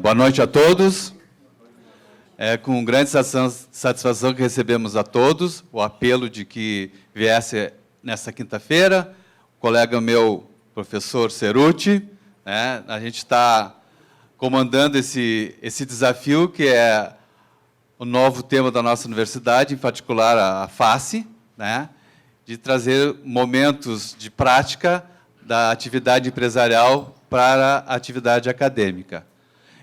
Boa noite a todos. É com grande satisfação que recebemos a todos o apelo de que viesse nesta quinta-feira, o colega meu, professor Cerutti, né? A gente está comandando esse desafio, que é o novo tema da nossa universidade, em particular a FACE, né? De trazer momentos de prática da atividade empresarial para a atividade acadêmica.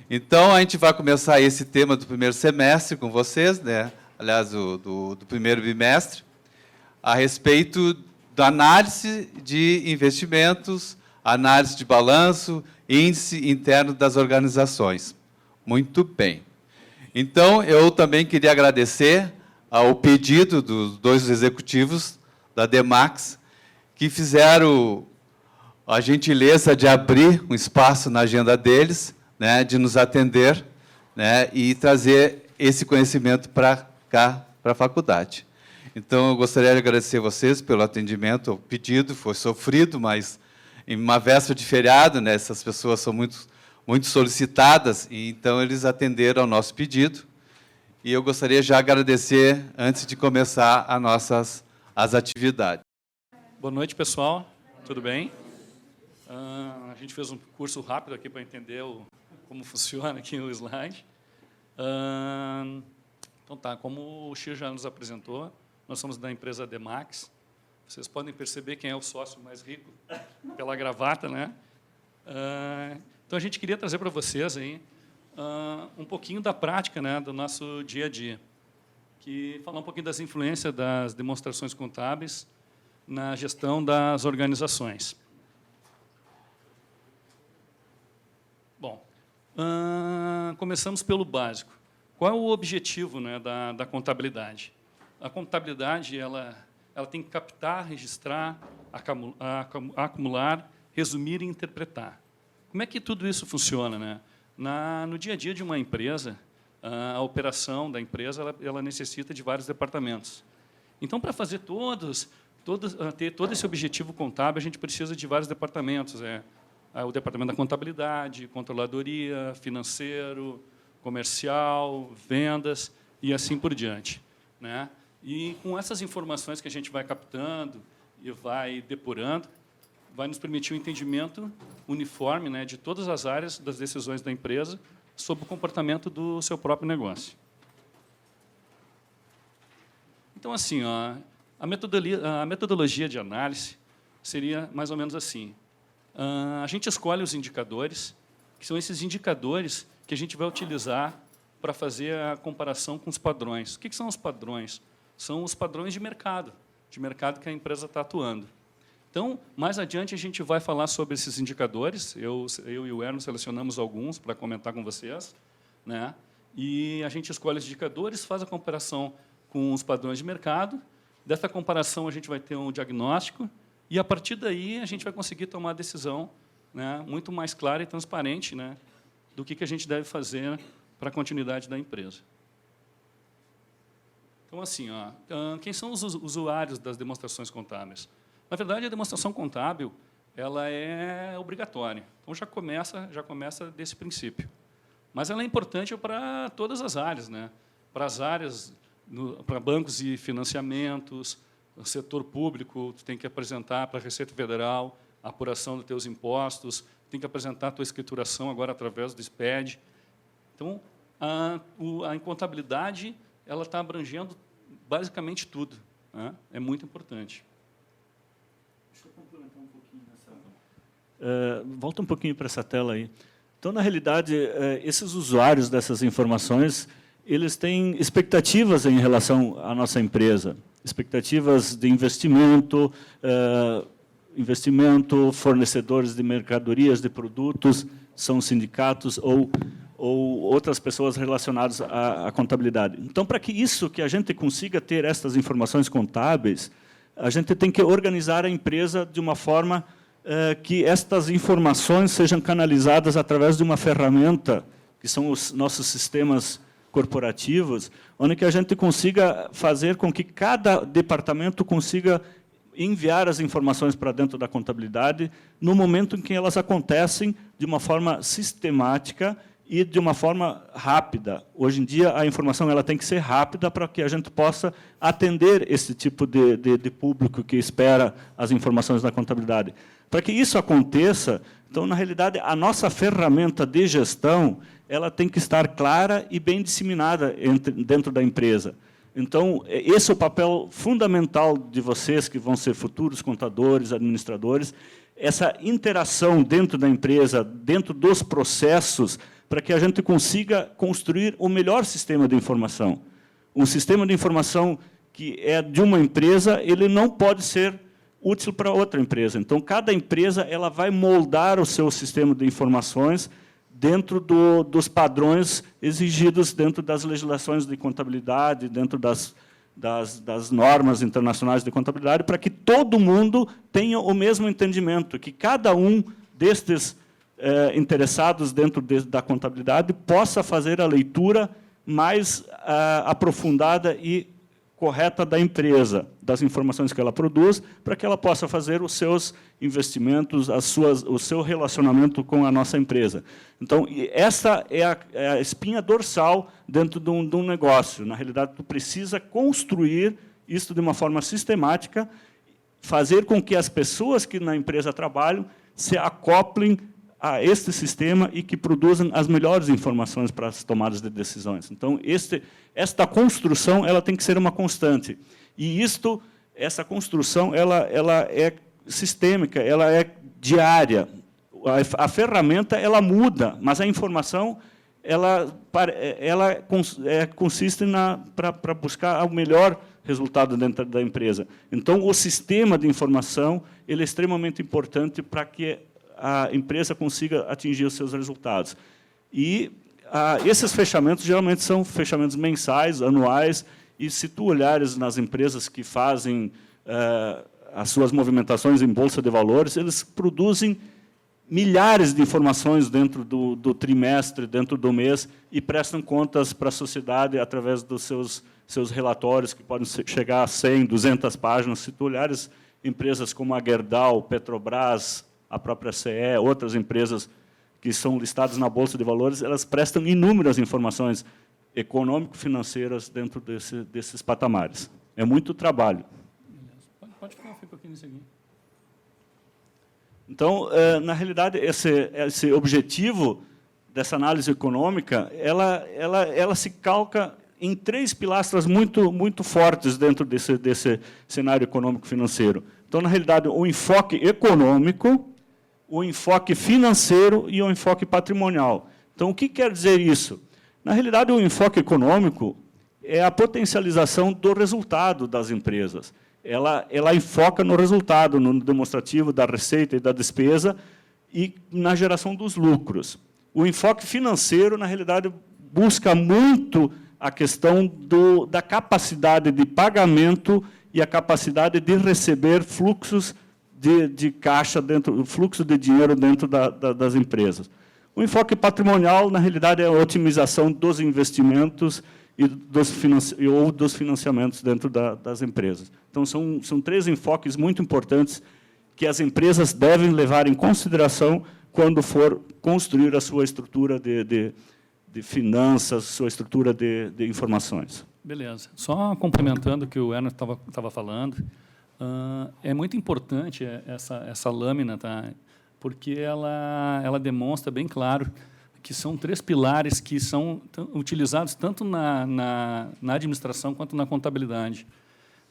Então, a gente vai começar esse tema do primeiro semestre com vocês, né? Aliás, do primeiro bimestre, a respeito da análise de investimentos, análise de balanço, índice interno das organizações. Muito bem. Então, eu também queria agradecer ao pedido dos dois executivos da DEMAX, que fizeram a gentileza de abrir um espaço na agenda deles, né, de nos atender, né, e trazer esse conhecimento para cá, para a faculdade. Então, eu gostaria de agradecer a vocês pelo atendimento ao pedido. Foi sofrido, mas em uma véspera de feriado, né, essas pessoas são muito solicitadas, e então eles atenderam ao nosso pedido. E eu gostaria já de agradecer, antes de começar as atividades. Boa noite, pessoal. Tudo bem? A gente fez um curso rápido aqui para entender como funciona aqui o slide. Então, tá, como o Xir já nos apresentou, nós somos da empresa DEMAX. Vocês podem perceber quem é o sócio mais rico pela gravata, né? Então, a gente queria trazer para vocês aí, um pouquinho da prática, né, do nosso dia a dia, falar um pouquinho das influências das demonstrações contábeis na gestão das organizações. Bom, começamos pelo básico. Qual é o objetivo, né, da contabilidade? A contabilidade ela tem que captar, registrar, acumular, resumir e interpretar. Como é que tudo isso funciona, né? No dia a dia de uma empresa, a operação da empresa ela necessita de vários departamentos. Então, para fazer ter todo esse objetivo contábil, a gente precisa de vários departamentos. O departamento da contabilidade, controladoria, financeiro, comercial, vendas e assim por diante, né? E com essas informações que a gente vai captando e vai depurando, vai nos permitir um entendimento uniforme, né, de todas as áreas das decisões da empresa sobre o comportamento do seu próprio negócio. Então, assim, a metodologia de análise seria mais ou menos assim. A gente escolhe os indicadores, que são esses indicadores que a gente vai utilizar para fazer a comparação com os padrões. O que são os padrões? São os padrões de mercado que a empresa está atuando. Então, mais adiante, a gente vai falar sobre esses indicadores. Eu e o Erno selecionamos alguns para comentar com vocês, né? E a gente escolhe os indicadores, faz a comparação com os padrões de mercado. Dessa comparação, a gente vai ter um diagnóstico, e, a partir daí, a gente vai conseguir tomar a decisão, né, muito mais clara e transparente, né, do que a gente deve fazer para a continuidade da empresa. Então, assim, quem são os usuários das demonstrações contábeis? Na verdade, a demonstração contábil ela é obrigatória. Então, já começa desse princípio. Mas ela é importante para todas as áreas, né? Para as áreas, para bancos e financiamentos, o setor público, tu tem que apresentar para a Receita Federal a apuração dos teus impostos, tem que apresentar a tua escrituração agora através do SPED. Então, a contabilidade ela está abrangendo basicamente tudo, né? É muito importante. Deixa eu complementar um pouquinho nessa. Volta um pouquinho para essa tela aí. Então, na realidade, esses usuários dessas informações, eles têm expectativas em relação à nossa empresa, expectativas de investimento, fornecedores de mercadorias, de produtos, são sindicatos ou outras pessoas relacionadas à contabilidade. Então, para que a gente consiga ter estas informações contábeis, a gente tem que organizar a empresa de uma forma que estas informações sejam canalizadas através de uma ferramenta, que são os nossos sistemas corporativos, onde que a gente consiga fazer com que cada departamento consiga enviar as informações para dentro da contabilidade no momento em que elas acontecem de uma forma sistemática e de uma forma rápida. Hoje em dia, a informação ela tem que ser rápida para que a gente possa atender esse tipo de público que espera as informações da contabilidade. Para que isso aconteça, então, na realidade, a nossa ferramenta de gestão ela tem que estar clara e bem disseminada dentro da empresa. Então, esse é o papel fundamental de vocês, que vão ser futuros contadores, administradores, essa interação dentro da empresa, dentro dos processos, para que a gente consiga construir o melhor sistema de informação. Um sistema de informação que é de uma empresa, ele não pode ser útil para outra empresa. Então, cada empresa ela vai moldar o seu sistema de informações dentro dos padrões exigidos dentro das legislações de contabilidade, dentro das normas internacionais de contabilidade, para que todo mundo tenha o mesmo entendimento, que cada um destes interessados dentro da contabilidade possa fazer a leitura mais aprofundada e correta da empresa, das informações que ela produz, para que ela possa fazer os seus investimentos, o seu relacionamento com a nossa empresa. Então, essa é a espinha dorsal dentro de um negócio. Na realidade, tu precisa construir isso de uma forma sistemática, fazer com que as pessoas que na empresa trabalham se acoplem a este sistema e que produzam as melhores informações para as tomadas de decisões. Então, esta construção ela tem que ser uma constante. E essa construção ela é sistêmica, ela é diária. A ferramenta ela muda, mas a informação ela consiste para buscar o melhor resultado dentro da empresa. Então, o sistema de informação ele é extremamente importante para que a empresa consiga atingir os seus resultados. E esses fechamentos, geralmente, são fechamentos mensais, anuais, e se tu olhares nas empresas que fazem as suas movimentações em bolsa de valores, eles produzem milhares de informações dentro do trimestre, dentro do mês, e prestam contas para a sociedade através dos seus relatórios, que podem chegar a 100, 200 páginas. Se tu olhares empresas como a Gerdau, Petrobras, a própria CE, outras empresas que são listadas na Bolsa de Valores, elas prestam inúmeras informações econômico-financeiras dentro desses patamares. É muito trabalho. Pode ficar um pouquinho nisso aqui. Então, na realidade, esse objetivo dessa análise econômica, ela se calca em 3 pilastras muito fortes dentro desse cenário econômico-financeiro. Então, na realidade, o enfoque econômico, o enfoque financeiro e o enfoque patrimonial. Então, o que quer dizer isso? Na realidade, o enfoque econômico é a potencialização do resultado das empresas. Ela enfoca no resultado, no demonstrativo da receita e da despesa e na geração dos lucros. O enfoque financeiro, na realidade, busca muito a questão da capacidade de pagamento e a capacidade de receber fluxos de caixa, fluxo de dinheiro dentro das empresas. O enfoque patrimonial, na realidade, é a otimização dos investimentos ou dos financiamentos dentro das empresas. Então, são 3 enfoques muito importantes que as empresas devem levar em consideração quando for construir a sua estrutura de finanças, sua estrutura de informações. Beleza. Só complementando o que o Ernesto estava falando, é muito importante essa lâmina, tá? Porque ela demonstra bem claro que são 3 pilares que são utilizados tanto na administração quanto na contabilidade.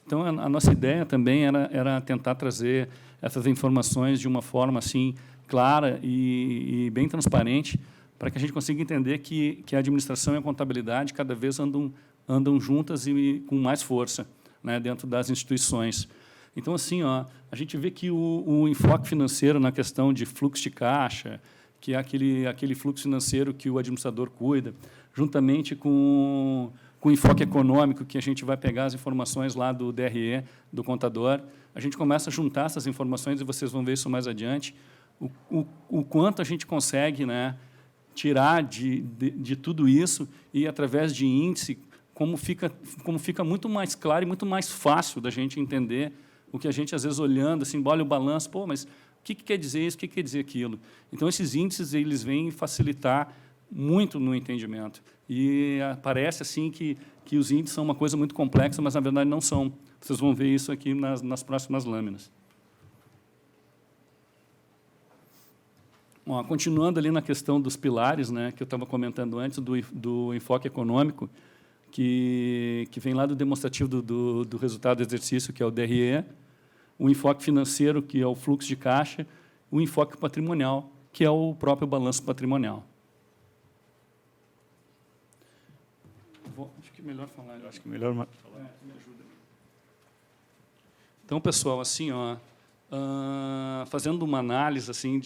Então, a nossa ideia também era tentar trazer essas informações de uma forma assim clara e bem transparente, para que a gente consiga entender que a administração e a contabilidade cada vez andam juntas e com mais força, né, dentro das instituições. Então, assim, a gente vê que o enfoque financeiro na questão de fluxo de caixa, que é aquele fluxo financeiro que o administrador cuida, juntamente com o enfoque econômico, que a gente vai pegar as informações lá do DRE, do contador, a gente começa a juntar essas informações, e vocês vão ver isso mais adiante, o quanto a gente consegue, né, tirar de tudo isso e, através de índice, como fica muito mais claro e muito mais fácil da gente entender o que a gente, às vezes, olhando, assim, olha o balanço, pô, mas o que quer dizer isso, o que quer dizer aquilo? Então, esses índices eles vêm facilitar muito no entendimento. E parece assim que os índices são uma coisa muito complexa, mas, na verdade, não são. Vocês vão ver isso aqui nas próximas lâminas. Bom, continuando ali na questão dos pilares, né, que eu estava comentando antes, do enfoque econômico, que vem lá do demonstrativo do resultado do exercício, que é o DRE, o enfoque financeiro, que é o fluxo de caixa, o enfoque patrimonial, que é o próprio balanço patrimonial. Acho que é melhor falar. Acho que é melhor falar. Me ajuda. Então, pessoal, assim, ó, fazendo uma análise assim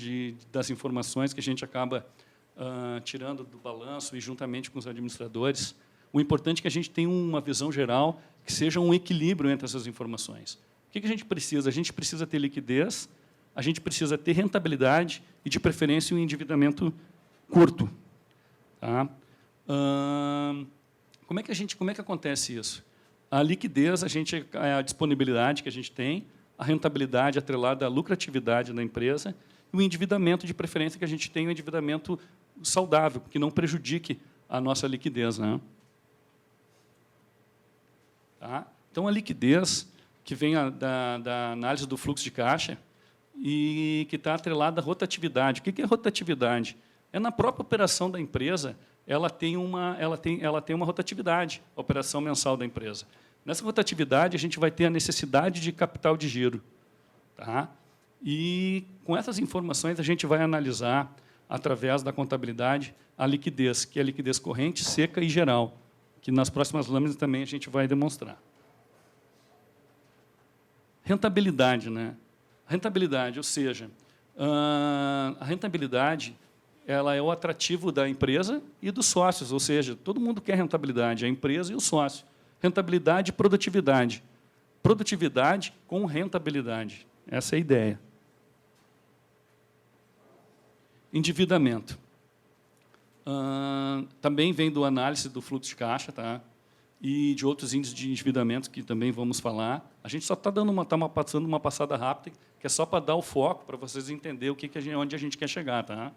das informações que a gente acaba tirando do balanço e juntamente com os administradores, o importante é que a gente tenha uma visão geral que seja um equilíbrio entre essas informações. O que a gente precisa? A gente precisa ter liquidez, a gente precisa ter rentabilidade e, de preferência, um endividamento curto. Tá? Como é que acontece isso? A liquidez, a disponibilidade que a gente tem, a rentabilidade atrelada à lucratividade da empresa e o endividamento, de preferência, que a gente tem um endividamento saudável, que não prejudique a nossa liquidez. Né? Tá? Então, a liquidez, que vem da análise do fluxo de caixa e que está atrelada à rotatividade. O que é rotatividade? É na própria operação da empresa, ela tem uma rotatividade, a operação mensal da empresa. Nessa rotatividade, a gente vai ter a necessidade de capital de giro. Tá? E, com essas informações, a gente vai analisar, através da contabilidade, a liquidez, que é a liquidez corrente, seca e geral, que nas próximas lâminas também a gente vai demonstrar. Rentabilidade. Né? Rentabilidade, ou seja, a rentabilidade ela é o atrativo da empresa e dos sócios, ou seja, todo mundo quer rentabilidade, a empresa e o sócio. Rentabilidade e produtividade. Produtividade com rentabilidade. Essa é a ideia. Endividamento. Também vem do análise do fluxo de caixa, tá? E de outros índices de endividamento que também vamos falar. A gente só está passando uma passada rápida, que é só para dar o foco, para vocês entenderem onde a gente quer chegar. Tá?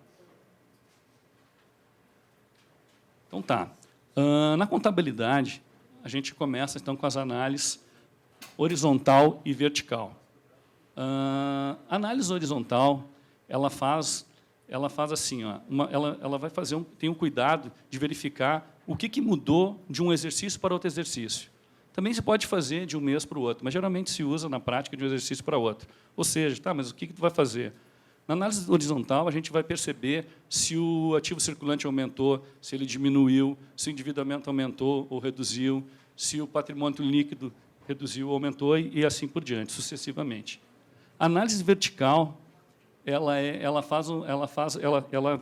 Então, tá. Na contabilidade, a gente começa então com as análises horizontal e vertical. A análise horizontal, ela faz assim, ó, ela vai fazer tem um cuidado de verificar o que mudou de um exercício para outro exercício. Também se pode fazer de um mês para o outro, mas geralmente se usa na prática de um exercício para outro. Ou seja, tá, mas o que tu vai fazer? Na análise horizontal, a gente vai perceber se o ativo circulante aumentou, se ele diminuiu, se o endividamento aumentou ou reduziu, se o patrimônio líquido reduziu ou aumentou, e assim por diante, sucessivamente. A análise vertical, ela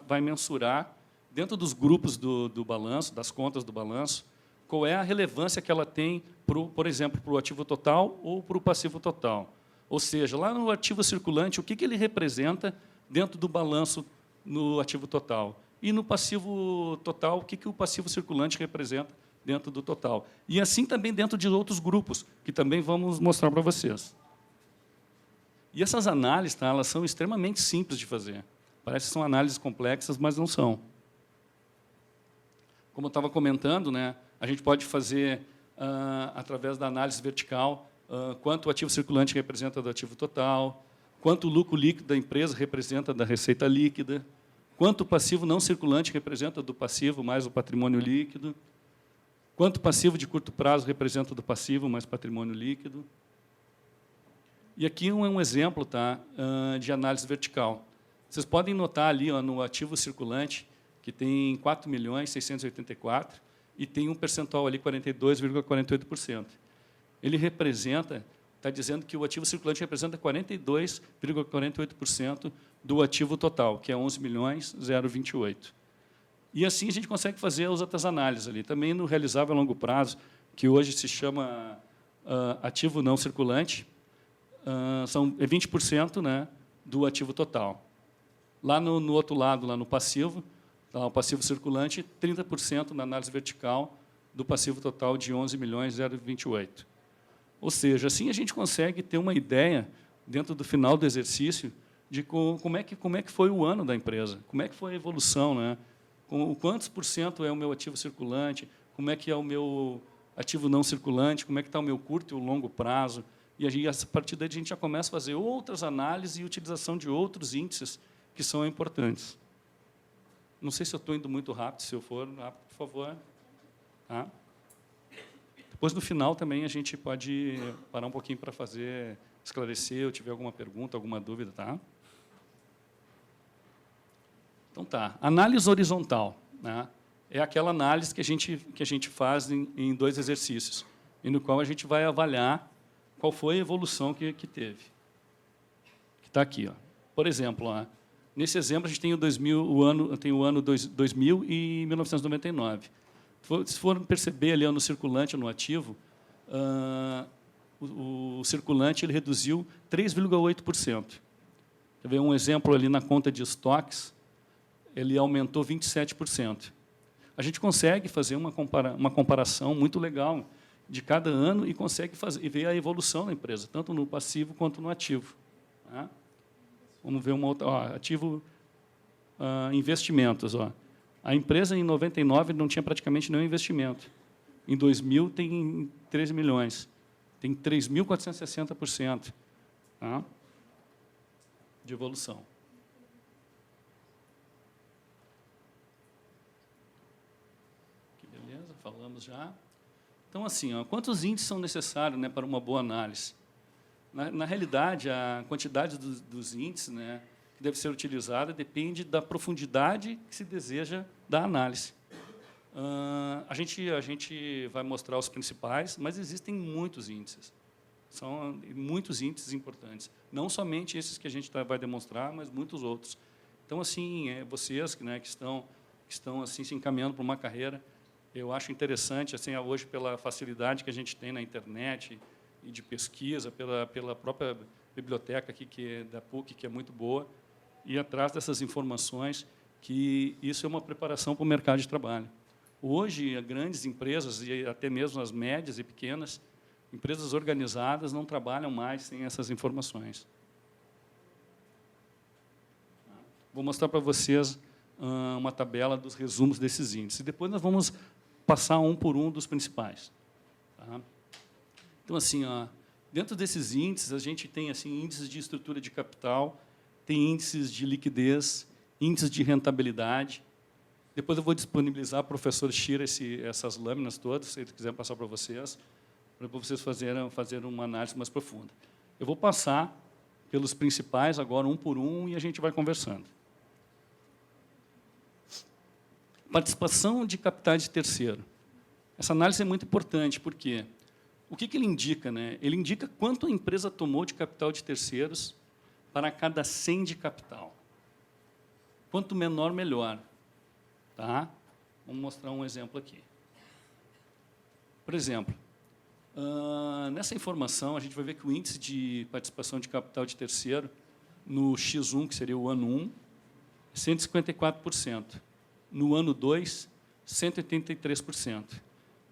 vai mensurar, dentro dos grupos do balanço, das contas do balanço, qual é a relevância que ela tem, por exemplo, para o ativo total ou para o passivo total. Ou seja, lá no ativo circulante, o que ele representa dentro do balanço no ativo total? E no passivo total, o que o passivo circulante representa dentro do total? E assim também dentro de outros grupos, que também vamos mostrar para vocês. E essas análises, tá, elas são extremamente simples de fazer. Parece que são análises complexas, mas não são. Como eu estava comentando, né, a gente pode fazer, através da análise vertical, quanto o ativo circulante representa do ativo total, quanto o lucro líquido da empresa representa da receita líquida, quanto o passivo não circulante representa do passivo mais o patrimônio líquido, quanto o passivo de curto prazo representa do passivo mais patrimônio líquido. E aqui é um exemplo, tá, de análise vertical. Vocês podem notar ali, ó, no ativo circulante, que tem 4.684.000 e tem um percentual ali, 42,48%. Ele representa, está dizendo que o ativo circulante representa 42,48% do ativo total, que é 11.028.000. E assim a gente consegue fazer as outras análises ali. Também no realizável a longo prazo, que hoje se chama ativo não circulante, é 20%, né, do ativo total. Lá no outro lado, lá no passivo, tá, o passivo circulante, 30% na análise vertical do passivo total de 11.028.000. Ou seja, assim a gente consegue ter uma ideia, dentro do final do exercício, de como é que foi o ano da empresa, como é que foi a evolução, né? Quantos por cento é o meu ativo circulante, como é que é o meu ativo não circulante, como é que está o meu curto e o longo prazo. E a partir daí a gente já começa a fazer outras análises e utilização de outros índices que são importantes. Não sei se eu estou indo muito rápido, se eu for rápido, por favor. Tá? Depois, no final, também a gente pode parar um pouquinho para esclarecer, ou tiver alguma pergunta, alguma dúvida. Tá? Então, tá. Análise horizontal, né? É aquela análise que a gente faz em 2 exercícios, e no qual a gente vai avaliar qual foi a evolução que teve. Que está aqui. Ó. Por exemplo, ó, nesse exemplo, a gente tem o ano 2000 e 1999. Se for perceber ali no circulante, no ativo, o circulante ele reduziu 3,8%. Quer ver um exemplo ali na conta de estoques, ele aumentou 27%. A gente consegue fazer uma comparação muito legal de cada ano e consegue e ver a evolução da empresa, tanto no passivo quanto no ativo. Tá? Vamos ver uma outra. Ó, ativo, investimentos. Ó. A empresa, em 99, não tinha praticamente nenhum investimento. Em 2000, tem 13 milhões. Tem 3.460%, tá? De evolução. Que beleza, falamos já. Então, assim, ó, quantos índices são necessários, né, para uma boa análise? Na realidade, a quantidade dos índices, né, que deve ser utilizada depende da profundidade que se deseja da análise. A gente vai mostrar os principais, mas existem muitos índices. São muitos índices importantes. Não somente esses que a gente vai demonstrar, mas muitos outros. Então, assim, vocês, né, que estão assim, se encaminhando para uma carreira, eu acho interessante, assim, hoje, pela facilidade que a gente tem na internet e de pesquisa, pela própria biblioteca aqui, da PUC, que é muito boa, e atrás dessas informações, que isso é uma preparação para o mercado de trabalho. Hoje, grandes empresas, e até mesmo as médias e pequenas, empresas organizadas, não trabalham mais sem essas informações. Vou mostrar para vocês uma tabela dos resumos desses índices. E depois nós vamos passar um por um dos principais. Tá? Então, assim, ó, dentro desses índices, a gente tem assim, índices de estrutura de capital, tem índices de liquidez, índices de rentabilidade. Depois eu vou disponibilizar para o professor Shira essas lâminas todas, se ele quiser passar para vocês fazerem uma análise mais profunda. Eu vou passar pelos principais agora, um por um, e a gente vai conversando. Participação de capitais de terceiro. Essa análise é muito importante, porque o que ele indica? Né? Ele indica quanto a empresa tomou de capital de terceiros para cada 100 de capital. Quanto menor, melhor. Tá? Vamos mostrar um exemplo aqui. Por exemplo, nessa informação, a gente vai ver que o índice de participação de capital de terceiro, no X1, que seria o ano 1, é 154%. No ano 2, 183%.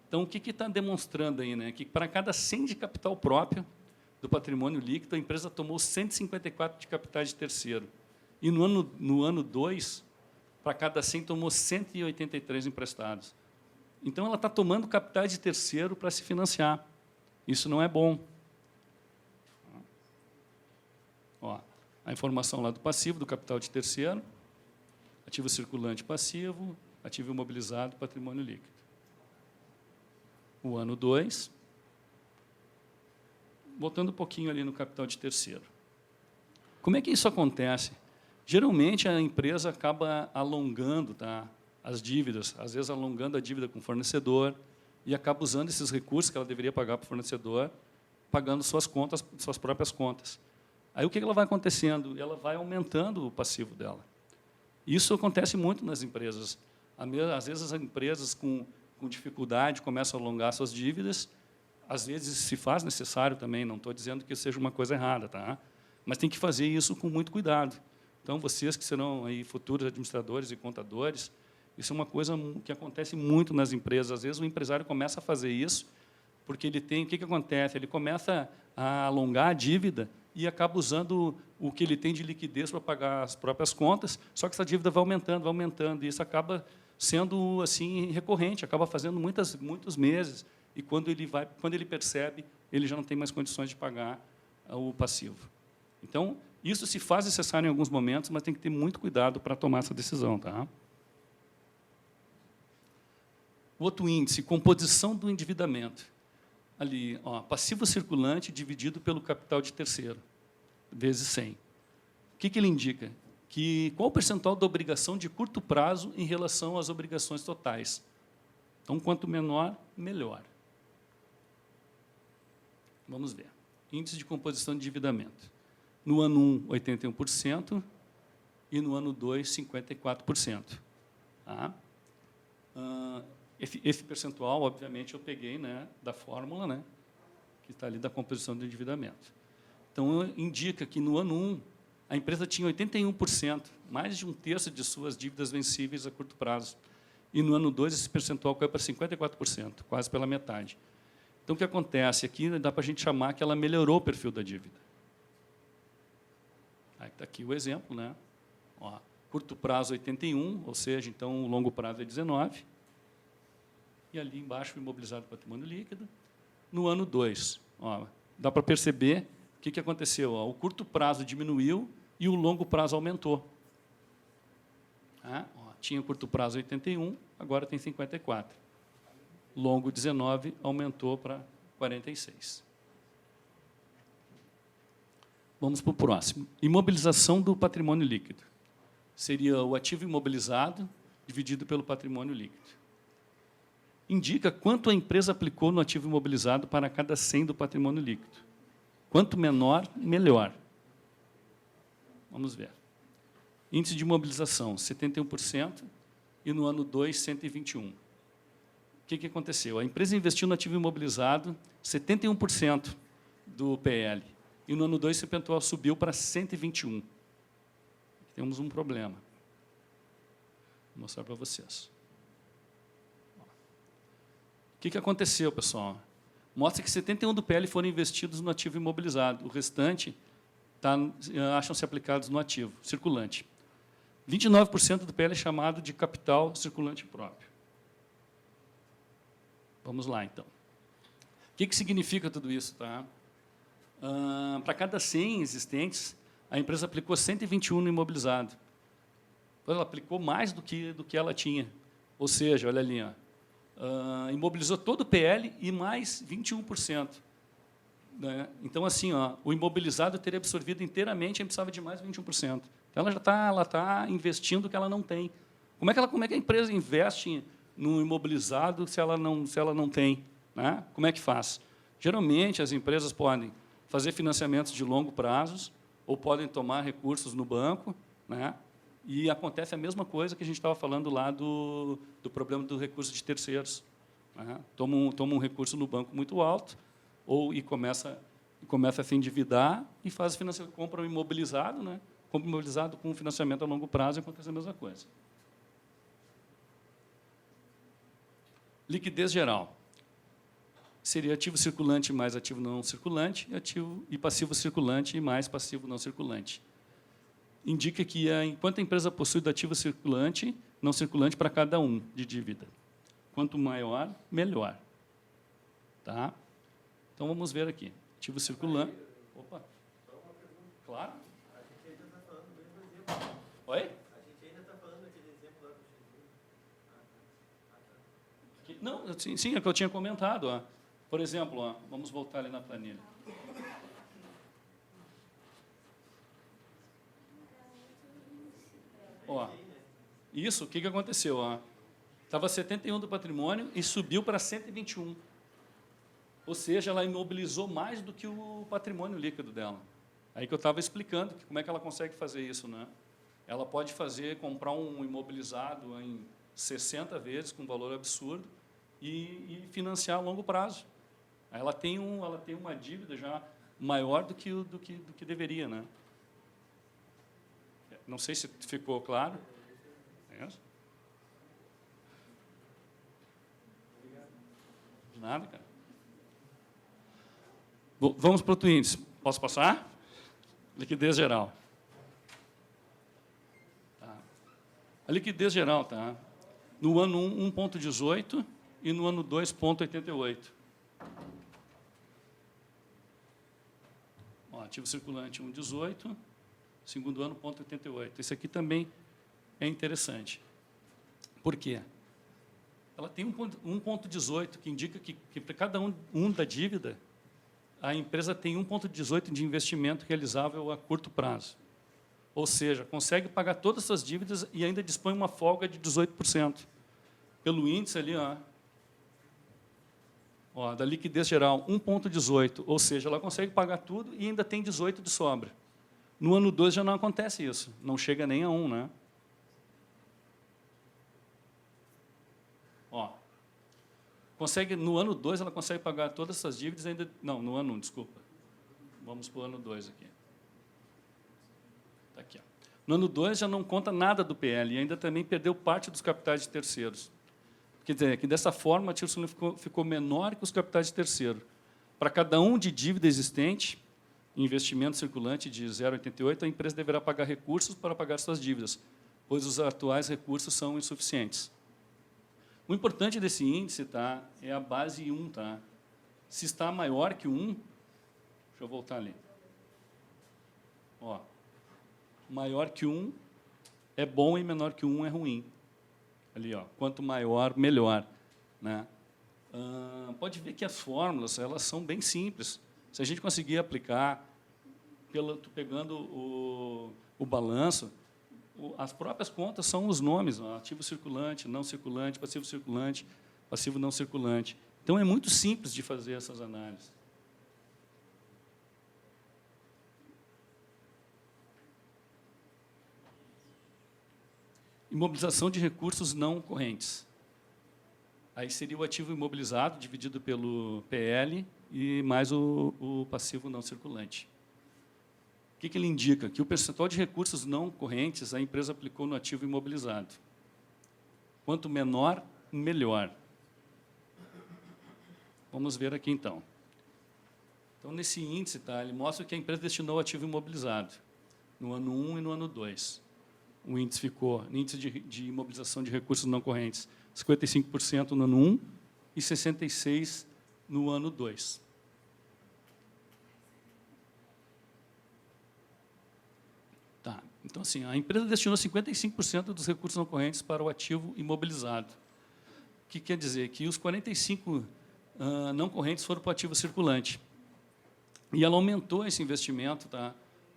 Então, o que está demonstrando aí? Né? Que para cada 100 de capital próprio do patrimônio líquido, a empresa tomou 154 de capitais de terceiro. E no ano 2, para cada 100, tomou 183 emprestados. Então, ela está tomando capitais de terceiro para se financiar. Isso não é bom. Ó, a informação lá do passivo, do capital de terceiro, ativo circulante passivo, ativo imobilizado, patrimônio líquido. O ano 2, voltando um pouquinho ali no capital de terceiro. Como é que isso acontece? Geralmente, a empresa acaba alongando, tá, as dívidas, às vezes alongando a dívida com o fornecedor, e acaba usando esses recursos que ela deveria pagar para o fornecedor, pagando suas próprias contas. Aí, o que ela vai acontecendo? Ela vai aumentando o passivo dela. Isso acontece muito nas empresas. Às vezes, as empresas com dificuldade começam a alongar suas dívidas. Às vezes, se faz necessário também, não estou dizendo que seja uma coisa errada, tá? Mas tem que fazer isso com muito cuidado. Então, vocês que serão aí futuros administradores e contadores, isso é uma coisa que acontece muito nas empresas. Às vezes, o empresário começa a fazer isso porque ele tem, o que acontece? Ele começa a alongar a dívida e acaba usando o que ele tem de liquidez para pagar as próprias contas, só que essa dívida vai aumentando, e isso acaba sendo assim recorrente, acaba fazendo muitos meses, e quando ele percebe, ele já não tem mais condições de pagar o passivo. Então, isso se faz necessário em alguns momentos, mas tem que ter muito cuidado para tomar essa decisão. Tá? O outro índice, composição do endividamento. Ali, ó, passivo circulante dividido pelo capital de terceiro, vezes 100. O que ele indica? Qual o percentual da obrigação de curto prazo em relação às obrigações totais. Então, quanto menor, melhor. Vamos ver. Índice de composição de endividamento. No ano 1, 81%, e no ano 2, 54%. Tá? Esse percentual, obviamente, eu peguei, né, da fórmula, né, que está ali da composição do endividamento. Então, indica que no ano 1, a empresa tinha 81%, mais de um terço de suas dívidas vencíveis a curto prazo. E no ano 2, esse percentual caiu para 54%, quase pela metade. Então, o que acontece aqui, dá para a gente chamar que ela melhorou o perfil da dívida. Aí está aqui o exemplo, né? Ó, curto prazo 81, ou seja, então o longo prazo é 19. E ali embaixo o imobilizado patrimônio líquido. No ano 2, ó, dá para perceber o que aconteceu. Ó, o curto prazo diminuiu e o longo prazo aumentou. Ó, tinha curto prazo 81, agora tem 54. Longo 19 aumentou para 46. Vamos para o próximo. Imobilização do patrimônio líquido. Seria o ativo imobilizado dividido pelo patrimônio líquido. Indica quanto a empresa aplicou no ativo imobilizado para cada 100 do patrimônio líquido. Quanto menor, melhor. Vamos ver. Índice de imobilização, 71%, e no ano 2, 121%. O que aconteceu? A empresa investiu no ativo imobilizado 71% do PL, e no ano 2 esse percentual subiu para 121%. Temos um problema. Vou mostrar para vocês. O que aconteceu, pessoal? Mostra que 71% do PL foram investidos no ativo imobilizado. O restante acham-se aplicados no ativo circulante. 29% do PL é chamado de capital circulante próprio. Vamos lá, então. O que significa tudo isso? Tá? Para cada 100 existentes, a empresa aplicou 121 no imobilizado. Ela aplicou mais do que ela tinha. Ou seja, olha ali, ó, imobilizou todo o PL e mais 21%. Né? Então, assim, ó, o imobilizado teria absorvido inteiramente, a precisava de mais 21%. Então, ela está investindo o que ela não tem. Como é que a empresa investe no imobilizado se ela não tem? Né? Como é que faz? Geralmente, as empresas podem fazer financiamentos de longo prazo ou podem tomar recursos no banco, né? E acontece a mesma coisa que a gente estava falando lá do problema do recurso de terceiros. Né? Toma um recurso no banco muito alto e começa a se endividar e faz financiamento, compra um imobilizado, né? Compra um imobilizado com financiamento a longo prazo e acontece a mesma coisa. Liquidez geral. Seria ativo circulante mais ativo não circulante, e passivo circulante mais passivo não circulante. Indica que, enquanto a empresa possui do ativo circulante, não circulante para cada um de dívida. Quanto maior, melhor. Tá? Então, vamos ver aqui. Ativo circulante. Opa. Claro. A gente ainda está falando do mesmo exemplo. Oi? A gente ainda está falando daquele exemplo lá do Xingu. Não, sim, é o que eu tinha comentado. Ó. Por exemplo, ó, vamos voltar ali na planilha. Ó, isso, o que aconteceu? Estava 71 do patrimônio e subiu para 121. Ou seja, ela imobilizou mais do que o patrimônio líquido dela. Aí que eu estava explicando como é que ela consegue fazer isso. Né? Ela pode comprar um imobilizado em 60 vezes, com um valor absurdo, e financiar a longo prazo. Aí ela tem uma dívida já maior do que deveria. Né? Não sei se ficou claro. É isso? De nada, cara. Vamos para outro índice. Posso passar? Liquidez geral. Tá. A liquidez geral, tá? No ano 1, 1,18 e no ano 2, 0,88. Ativo circulante 1,18, segundo ano 0,88. Esse aqui também é interessante. Por quê? Ela tem 1,18, que indica que para cada um da dívida, a empresa tem 1,18 de investimento realizável a curto prazo. Ou seja, consegue pagar todas as suas dívidas e ainda dispõe uma folga de 18%. Pelo índice ali, da liquidez geral, 1,18, ou seja, ela consegue pagar tudo e ainda tem 18 de sobra. No ano 2 já não acontece isso, não chega nem a 1, né? No ano 2 ela consegue pagar todas essas dívidas ainda... Não, no ano 1, desculpa. Vamos para o ano 2 aqui. Está aqui. No ano 2 já não conta nada do PL e ainda também perdeu parte dos capitais de terceiros. Quer dizer, que dessa forma, a Tirso ficou menor que os capitais de terceiro. Para cada um de dívida existente, investimento circulante de 0,88, a empresa deverá pagar recursos para pagar suas dívidas, pois os atuais recursos são insuficientes. O importante desse índice é a base 1. Se está maior que 1, deixa eu voltar ali. Maior que 1 é bom e menor que 1 é ruim. Ali, quanto maior, melhor, né? Pode ver que as fórmulas elas são bem simples. Se a gente conseguir aplicar, pegando o balanço, as próprias contas são os nomes, ativo circulante, não circulante, passivo não circulante. Então, é muito simples de fazer essas análises. Imobilização de recursos não correntes. Aí seria o ativo imobilizado, dividido pelo PL, e mais o passivo não circulante. O que ele indica? Que o percentual de recursos não correntes a empresa aplicou no ativo imobilizado. Quanto menor, melhor. Vamos ver aqui, então. Então, nesse índice, ele mostra que a empresa destinou ao ativo imobilizado, no ano 1 e no ano 2. O índice ficou, índice de imobilização de recursos não correntes, 55% no ano 1 e 66% no ano 2. Então, assim, a empresa destinou 55% dos recursos não correntes para o ativo imobilizado. O que quer dizer? Que os 45% não correntes foram para o ativo circulante. E ela aumentou esse investimento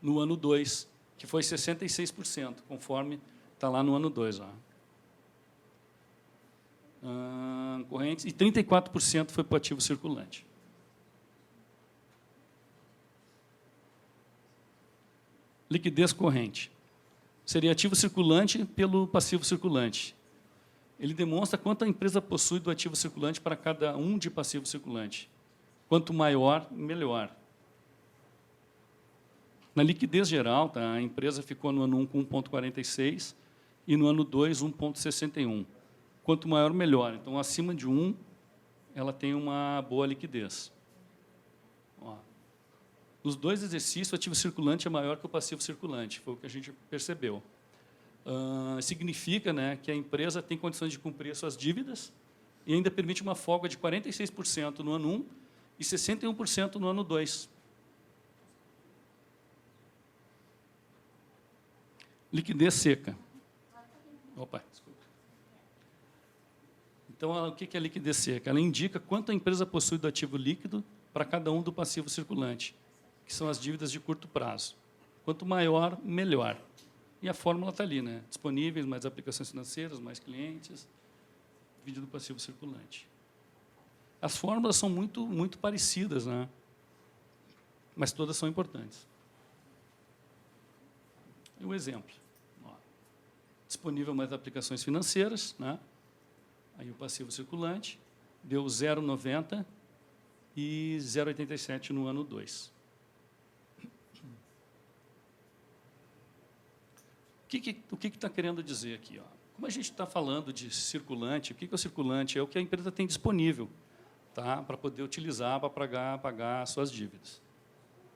no ano 2, que foi 66%, conforme está lá no ano 2. Correntes, e 34% foi para o ativo circulante. Liquidez corrente. Seria ativo circulante pelo passivo circulante. Ele demonstra quanto a empresa possui do ativo circulante para cada um de passivo circulante. Quanto maior, melhor. Na liquidez geral, a empresa ficou no ano 1 com 1,46 e no ano 2, 1,61. Quanto maior, melhor. Então, acima de 1, ela tem uma boa liquidez. Nos dois exercícios, o ativo circulante é maior que o passivo circulante, foi o que a gente percebeu. Significa, que a empresa tem condições de cumprir as suas dívidas e ainda permite uma folga de 46% no ano 1 e 61% no ano 2. Liquidez seca. Opa, desculpa. Então, o que é liquidez seca? Ela indica quanto a empresa possui do ativo líquido para cada um do passivo circulante, que são as dívidas de curto prazo. Quanto maior, melhor. E a fórmula está ali, disponíveis, mais aplicações financeiras, mais clientes, dividido do passivo circulante. As fórmulas são muito parecidas, mas todas são importantes. E o exemplo. Disponível mais aplicações financeiras, aí o passivo circulante, deu 0,90 e 0,87 no ano 2. O que está querendo dizer aqui? Como a gente está falando de circulante, o que é o circulante? É o que a empresa tem disponível. tá? Para poder utilizar para pagar as suas dívidas.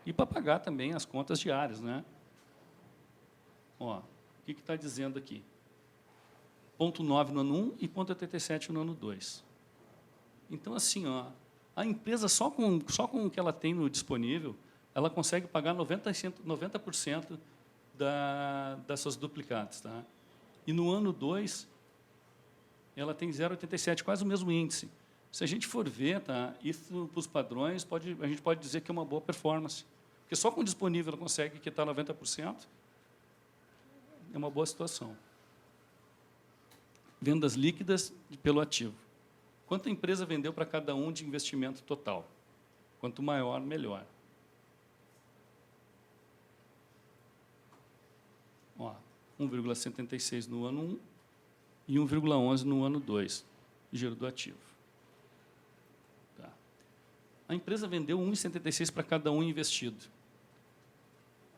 E para pagar também as contas diárias, né? Ó, o que está dizendo aqui? Ponto 9 no ano 1 e ponto 87 no ano 2. Então, assim, ó, a empresa, só com o que ela tem no disponível, ela consegue pagar 90% das suas duplicatas. Tá? E no ano 2, ela tem 0,87, quase o mesmo índice. Se a gente for ver, tá, isso para os padrões, a gente pode dizer que é uma boa performance. Porque só com o disponível ela consegue quitar 90%, é uma boa situação. Vendas líquidas pelo ativo. Quanto a empresa vendeu para cada um de investimento total? Quanto maior, melhor. Ó, 1,76 no ano 1 e 1,11 no ano 2, giro do ativo. Tá. A empresa vendeu 1,76 para cada um investido.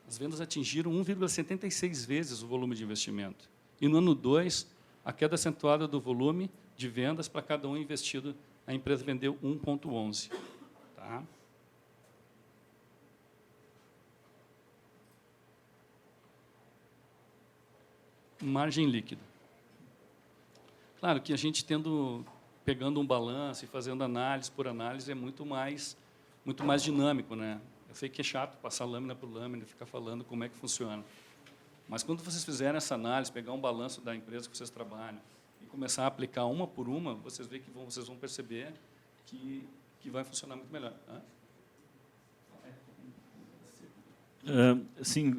As vendas atingiram 1,76 vezes o volume de investimento. E no ano 2, a queda acentuada do volume de vendas para cada um investido, a empresa vendeu 1,11. Tá? Margem líquida. Claro que a gente pegando um balanço e fazendo análise por análise é muito mais dinâmico, né? Eu sei que é chato passar lâmina por lâmina e ficar falando como é que funciona. Mas quando vocês fizerem essa análise, pegar um balanço da empresa que vocês trabalham e começar a aplicar uma por uma, vocês vão perceber que vai funcionar muito melhor. Sim,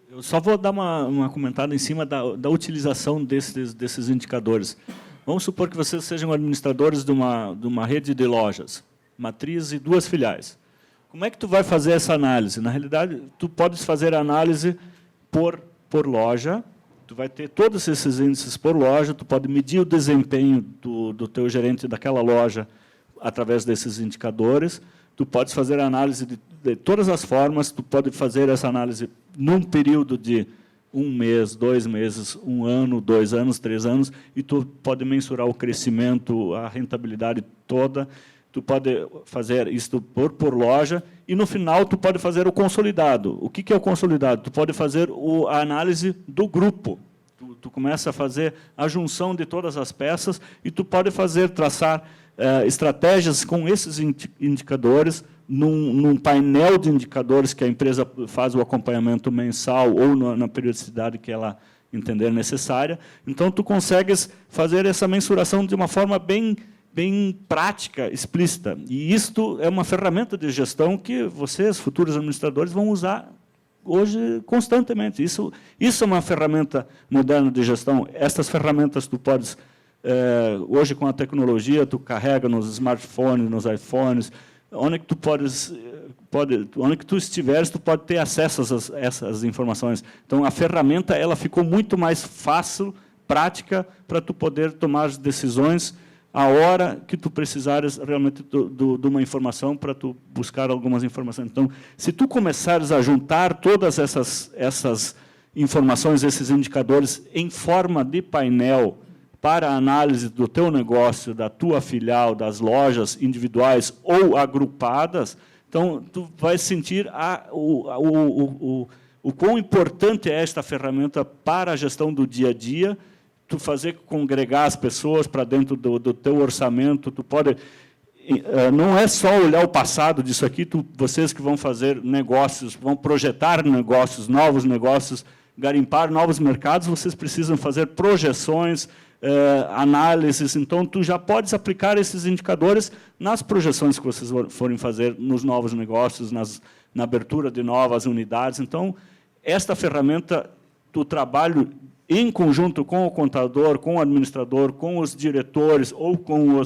eu só vou dar uma comentada em cima da utilização desses indicadores. Vamos supor que vocês sejam administradores de uma rede de lojas, matriz e 2 filiais. Como é que tu vai fazer essa análise? Na realidade, tu podes fazer a análise por loja, tu vai ter todos esses índices por loja, tu pode medir o desempenho do teu gerente daquela loja através desses indicadores, tu podes fazer a análise de todas as formas, tu pode fazer essa análise num período de 1 mês, 2 meses, 1 ano, 2 anos, 3 anos, e tu pode mensurar o crescimento, a rentabilidade toda, tu pode fazer isso por loja, e, no final, tu pode fazer o consolidado. O que é o consolidado? Tu pode fazer a análise do grupo. Tu começa a fazer a junção de todas as peças e tu pode traçar estratégias com esses indicadores num painel de indicadores que a empresa faz o acompanhamento mensal ou na periodicidade que ela entender necessária. Então, tu consegues fazer essa mensuração de uma forma bem prática, explícita. E isto é uma ferramenta de gestão que vocês, futuros administradores, vão usar hoje constantemente. Isso é uma ferramenta moderna de gestão. Estas ferramentas tu podes, hoje com a tecnologia, tu carrega nos smartphones, nos iPhones, onde que tu onde que tu estiveres, tu pode ter acesso a essas informações. Então, a ferramenta ela ficou muito mais fácil, prática, para tu poder tomar as decisões a hora que tu precisares realmente de uma informação para tu buscar algumas informações. Então, se tu começares a juntar todas essas informações, esses indicadores, em forma de painel para a análise do teu negócio, da tua filial, das lojas individuais ou agrupadas, então, tu vai sentir o quão importante é esta ferramenta para a gestão do dia a dia, tu fazer congregar as pessoas para dentro do teu orçamento, tu pode... Não é só olhar o passado disso aqui, vocês que vão fazer negócios, vão projetar negócios, novos negócios, garimpar novos mercados, vocês precisam fazer projeções, análises, então tu já podes aplicar esses indicadores nas projeções que vocês forem fazer nos novos negócios, na abertura de novas unidades. Então, esta ferramenta, o trabalho em conjunto com o contador, com o administrador, com os diretores ou com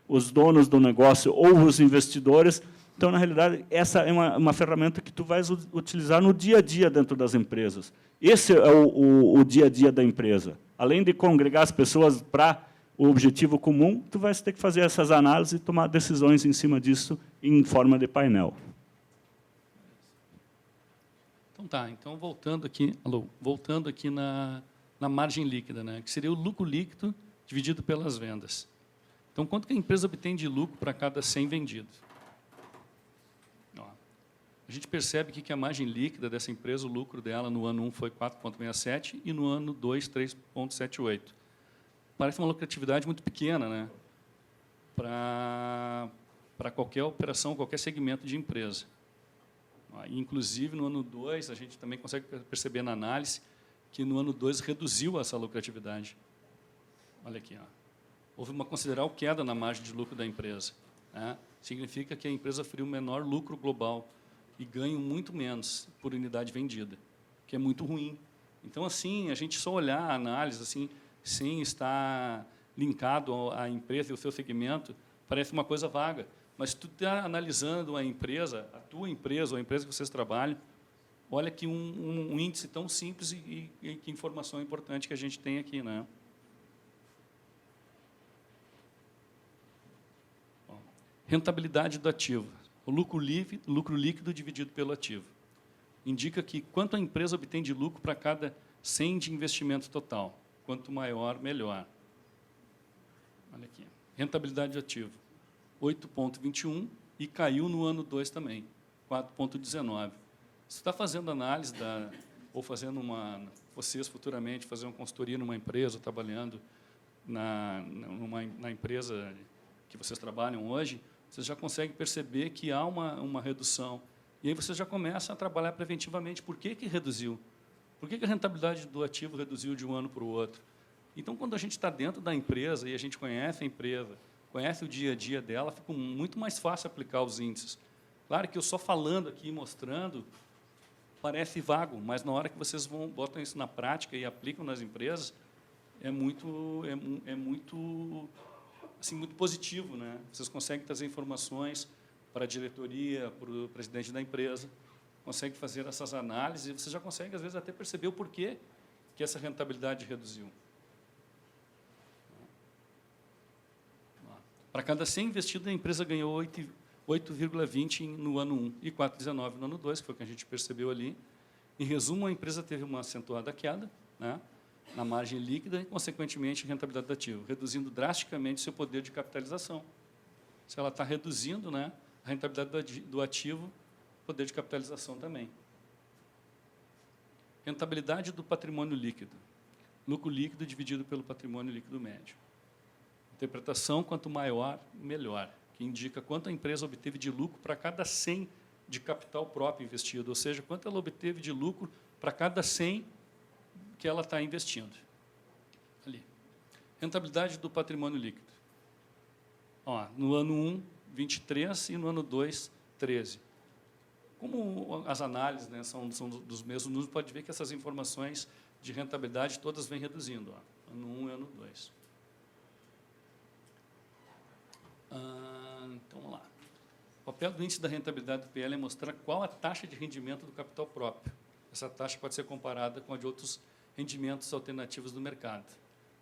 os donos do negócio ou os investidores. Então, na realidade, essa é uma ferramenta que tu vais utilizar no dia a dia dentro das empresas. Esse é o dia a dia da empresa. Além de congregar as pessoas para o objetivo comum, tu vais ter que fazer essas análises e tomar decisões em cima disso em forma de painel. Então, tá. Então, voltando aqui na margem líquida, né, que seria o lucro líquido dividido pelas vendas. Então, quanto que a empresa obtém de lucro para cada 100 vendidos? Ó, a gente percebe que a margem líquida dessa empresa, o lucro dela no ano 1 foi 4,67 e no ano 2, 3,78. Parece uma lucratividade muito pequena, né? Para qualquer operação, qualquer segmento de empresa. Inclusive, no ano 2, a gente também consegue perceber na análise que no ano 2 reduziu essa lucratividade. Olha aqui, ó. Houve uma considerável queda na margem de lucro da empresa. Né? Significa que a empresa feriu menor lucro global e ganha muito menos por unidade vendida, que é muito ruim. Então, assim, a gente só olhar a análise assim, sem estar linkado à empresa e ao seu segmento, parece uma coisa vaga. Mas se tu está analisando a empresa, a tua empresa ou a empresa que vocês trabalham, olha que um índice tão simples e que informação importante que a gente tem aqui, né? Rentabilidade do ativo. O lucro líquido dividido pelo ativo. Indica que quanto a empresa obtém de lucro para cada 100 de investimento total. Quanto maior, melhor. Olha aqui. Rentabilidade do ativo. 8,21 e caiu no ano 2 também. 4,19. Se está fazendo análise ou fazendo vocês futuramente fazer uma consultoria numa empresa, trabalhando na empresa que vocês trabalham hoje, vocês já conseguem perceber que há uma redução. E aí você já começa a trabalhar preventivamente. Por que reduziu? Por que a rentabilidade do ativo reduziu de um ano para o outro? Então, quando a gente está dentro da empresa e a gente conhece a empresa, conhece o dia a dia dela, fica muito mais fácil aplicar os índices. Claro que eu só falando aqui, mostrando, parece vago, mas na hora que vocês botam isso na prática e aplicam nas empresas, é muito positivo, né? Vocês conseguem trazer informações para a diretoria, para o presidente da empresa, conseguem fazer essas análises e você já consegue, às vezes, até perceber o porquê que essa rentabilidade reduziu. Para cada 100 investido, a empresa ganhou 8,20 no ano 1 e 4,19 no ano 2, que foi o que a gente percebeu ali. Em resumo, a empresa teve uma acentuada queda, né, na margem líquida e, consequentemente, rentabilidade do ativo, reduzindo drasticamente seu poder de capitalização. Se ela está reduzindo, né, a rentabilidade do ativo, poder de capitalização também. Rentabilidade do patrimônio líquido. Lucro líquido dividido pelo patrimônio líquido médio. Interpretação, quanto maior, melhor, que indica quanto a empresa obteve de lucro para cada 100 de capital próprio investido, ou seja, quanto ela obteve de lucro para cada 100 que ela está investindo. Ali. Rentabilidade do patrimônio líquido. Ó, no ano 1, 23 e no ano 2, 13. Como as análises, né, são dos mesmos números, pode ver que essas informações de rentabilidade todas vêm reduzindo. Ó, ano 1 e ano 2. Então, vamos lá. O papel do índice da rentabilidade do PL é mostrar qual a taxa de rendimento do capital próprio. Essa taxa pode ser comparada com a de outros rendimentos alternativos do mercado.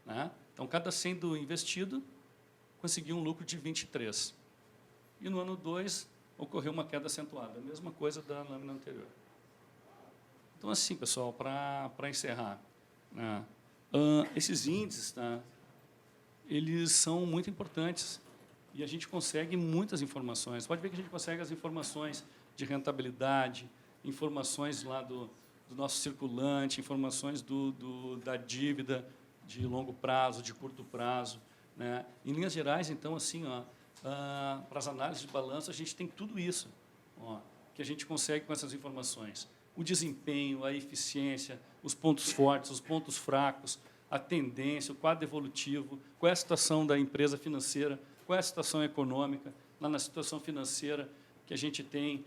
Né? Então, cada 100 do investido conseguiu um lucro de 23. E no ano 2, ocorreu uma queda acentuada. A mesma coisa da lâmina anterior. Então, assim, pessoal, para encerrar, né? Esses índices, tá, eles são muito importantes. E a gente consegue muitas informações. Pode ver que a gente consegue as informações de rentabilidade, informações lá do nosso circulante, informações da dívida de longo prazo, de curto prazo. Né? Em linhas gerais, então, assim, ó, para as análises de balanço, a gente tem tudo isso, ó, que a gente consegue com essas informações. O desempenho, a eficiência, os pontos fortes, os pontos fracos, a tendência, o quadro evolutivo, qual é a situação da empresa financeira, qual é a situação econômica, lá na situação financeira que a gente tem,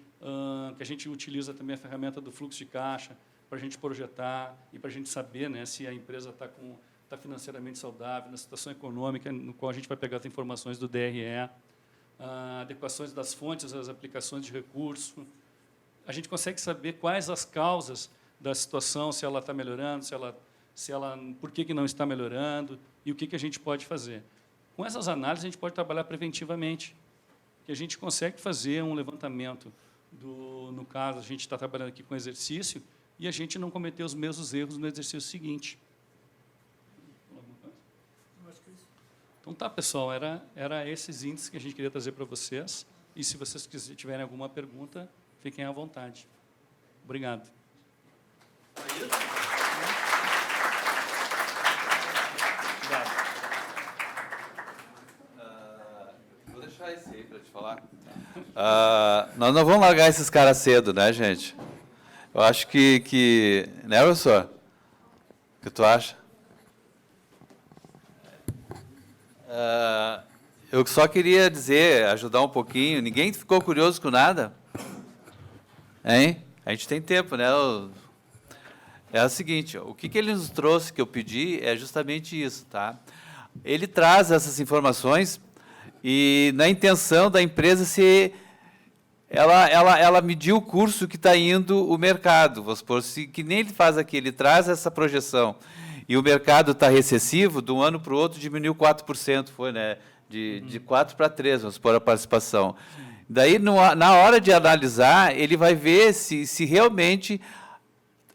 que a gente utiliza também a ferramenta do fluxo de caixa para a gente projetar e para a gente saber, né, se a empresa está financeiramente saudável, na situação econômica, no qual a gente vai pegar as informações do DRE, adequações das fontes às aplicações de recurso. A gente consegue saber quais as causas da situação, se ela está melhorando, por que não está melhorando e o que a gente pode fazer. Com essas análises, a gente pode trabalhar preventivamente, que a gente consegue fazer um levantamento no caso, a gente está trabalhando aqui com exercício, e a gente não cometer os mesmos erros no exercício seguinte. Então tá, pessoal, era esses índices que a gente queria trazer para vocês. E se vocês tiverem alguma pergunta, fiquem à vontade. Obrigado. Vou deixar esse aí para te falar. Nós não vamos largar esses caras cedo, né, gente? Eu acho que né, professor? O que tu acha? Eu só queria dizer, ajudar um pouquinho. Ninguém ficou curioso com nada? Hein? A gente tem tempo, né? É o seguinte, o que ele nos trouxe, que eu pedi, é justamente isso, tá? Ele traz essas informações e na intenção da empresa se ela mediu o curso que está indo o mercado, vamos supor, que nem ele faz aqui, ele traz essa projeção e o mercado está recessivo, de um ano para o outro diminuiu 4%, foi, né? De 4 para 3, vamos supor, a participação. Daí, na hora de analisar, ele vai ver se realmente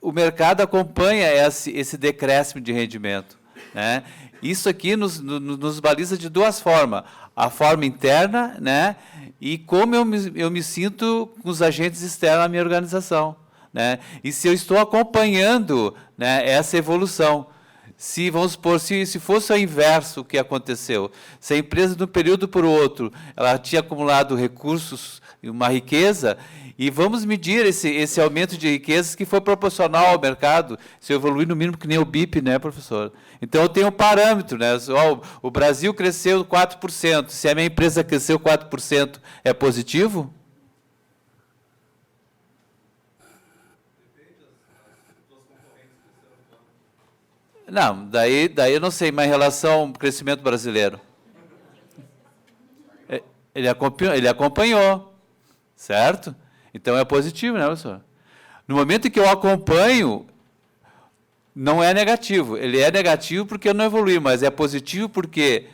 o mercado acompanha esse decréscimo de rendimento, né? Isso aqui nos baliza de duas formas. A forma interna, né? E como eu me sinto com os agentes externos na minha organização, né? E se eu estou acompanhando, né, essa evolução. Se, vamos supor, se fosse o inverso o que aconteceu, se a empresa, de um período para o outro, ela tinha acumulado recursos e uma riqueza, e vamos medir esse aumento de riquezas que foi proporcional ao mercado, se eu evoluir no mínimo que nem o BIP, né, professor? Então, eu tenho um parâmetro, né? O Brasil cresceu 4%, se a minha empresa cresceu 4%, é positivo? Não, daí eu não sei, mas em relação ao crescimento brasileiro. Ele acompanhou, certo? Então é positivo, né, professor? No momento em que eu acompanho, não é negativo. Ele é negativo porque eu não evolui, mas é positivo porque,